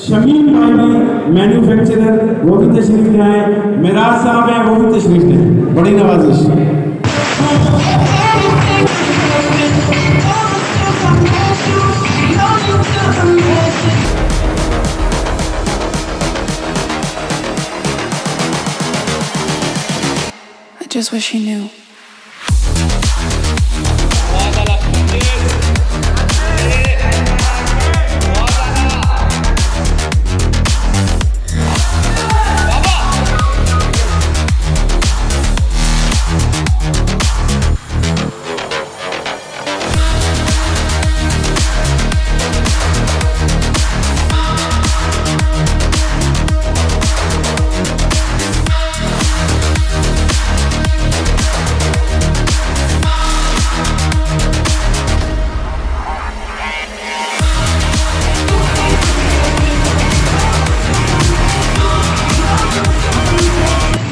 शमीम भाई भी मैन्युफैक्चरर, वो भी तशरीफ ले आए। मिराज साहब हैं, वो भी तशरीफ ले आए। बड़ी नवाजिश। I just wish he knew.